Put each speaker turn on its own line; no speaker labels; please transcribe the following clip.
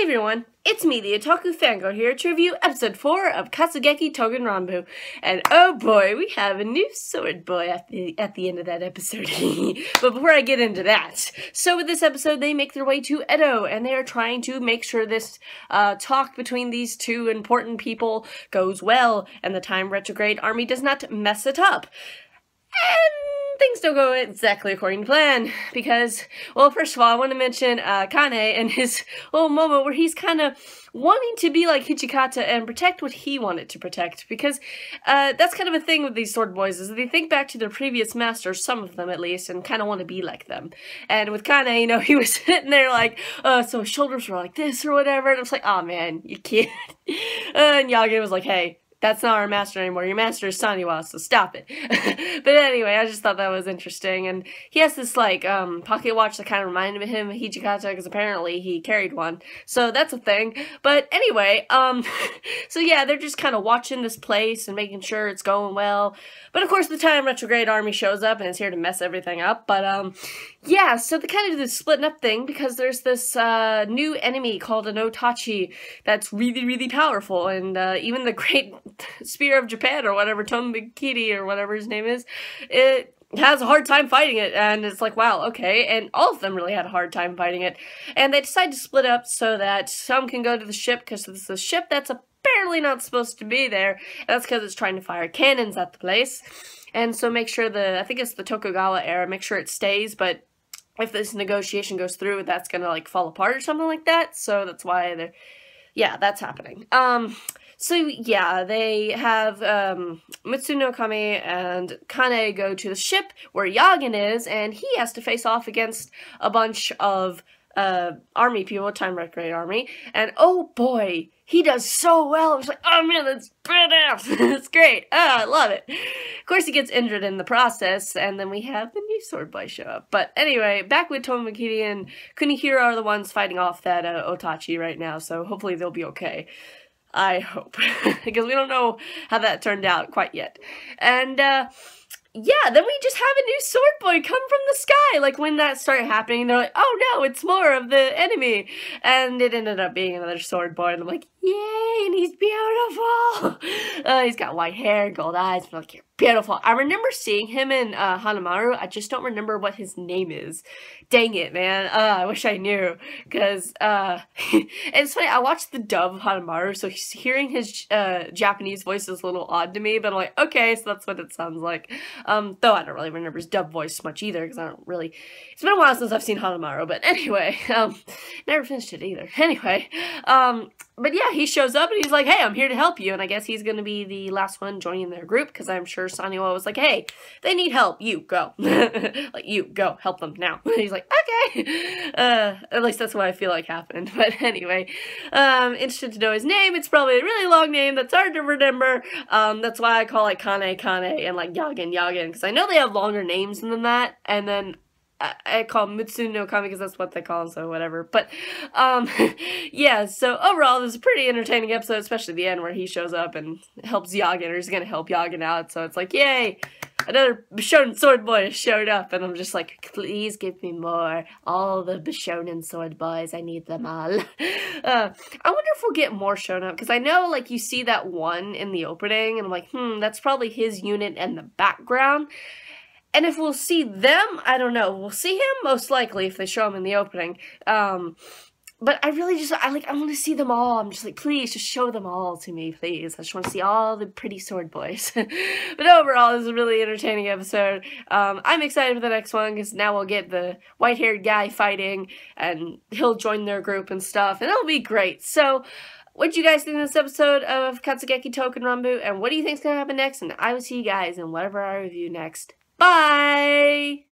everyone, it's me, the Otaku Fangirl here to review episode 4 of Katsugeki Touken Ranbu. And oh boy, we have a new sword boy at the end of that episode. But before I get into that, so with this episode they make their way to Edo, and they are trying to make sure this talk between these two important people goes well, and the Time Retrograde Army does not mess it up. And things don't go exactly according to plan, because, well, first of all, I want to mention Kane and his little moment where he's kind of wanting to be like Hijikata and protect what he wanted to protect, because that's kind of a thing with these sword boys, is they think back to their previous masters, some of them at least, and kind of want to be like them. And with Kane, you know, he was sitting there like, so his shoulders were like this or whatever, and I was like, oh man, you can't. And Yage was like, hey, that's not our master anymore. Your master is Saniwa, so stop it. But anyway, I just thought that was interesting. And he has this, like, pocket watch that kind of reminded him of Hijikata, because apparently he carried one. So that's a thing. But anyway, so yeah, they're just kind of watching this place and making sure it's going well. But of course, the Time Retrograde Army shows up and is here to mess everything up. But, yeah, so they kind of do this splitting up thing, because there's this new enemy called an Otachi that's really, really powerful. And even the great Spear of Japan, or whatever, Tombikiri, or whatever his name is, it has a hard time fighting it, and it's like, wow, okay, and all of them really had a hard time fighting it, and they decide to split up so that some can go to the ship, because it's a ship that's apparently not supposed to be there, and that's because it's trying to fire cannons at the place, and so make sure I think it's the Tokugawa era, make sure it stays, but if this negotiation goes through, that's gonna, like, fall apart or something like that, so that's why yeah, that's happening. So yeah, they have Mitsuno Kami and Kane go to the ship where Yagen is, and he has to face off against a bunch of army people, Time Retrograde Army, and oh boy, he does so well. It's like, oh man, that's badass. It's great. I love it. Of course, he gets injured in the process, and then we have the new sword boy show up. But anyway, back with Tomomakiri and Kunihiro are the ones fighting off that Otachi right now, so hopefully they'll be okay. I hope. Because we don't know how that turned out quite yet. And, yeah, then we just have a new sword boy come from the sky. Like, when that started happening, they're like, oh no, it's more of the enemy. And it ended up being another sword boy, and I'm like, yay, and he's beautiful. He's got white hair, gold eyes, I'm like, you're beautiful. I remember seeing him in Hanamaru. I just don't remember what his name is. Dang it, man. I wish I knew. Because, and it's funny, I watched the dub of Hanamaru, so hearing his Japanese voice is a little odd to me, but I'm like, okay, so that's what it sounds like. Though I don't really remember his dub voice much either, because I don't really, it's been a while since I've seen Hanamaru, but anyway, never finished it either. Anyway, but yeah, he shows up and he's like, hey, I'm here to help you, and I guess he's gonna be the last one joining their group, because I'm sure Saniwa was like, hey, they need help, you go. Like, you go, help them now. And he's like, okay. At least that's what I feel like happened. But anyway, interested to know his name. It's probably a really long name that's hard to remember. That's why I call it Kane and like Yagen, because I know they have longer names than that, and then I call him Mitsuno Kami because that's what they call him, so whatever. But, yeah, so overall, this is a pretty entertaining episode, especially the end where he shows up and helps Yagen, or he's gonna help Yagen out, so it's like, yay! Another Bishonen sword boy showed up, and I'm just like, please give me more. All the Bishonen sword boys, I need them all. I wonder if we'll get more shown up, because I know, like, you see that one in the opening, and I'm like, that's probably his unit in the background. And if we'll see them, I don't know. We'll see him, most likely, if they show him in the opening. But I really just, I want to see them all. I'm just like, please, just show them all to me, please. I just want to see all the pretty sword boys. But overall, this is a really entertaining episode. I'm excited for the next one, because now we'll get the white-haired guy fighting, and he'll join their group and stuff, and it'll be great. So, what did you guys think of this episode of Katsugeki Touken Ranbu, and what do you think's going to happen next? And I will see you guys in whatever I review next. Bye!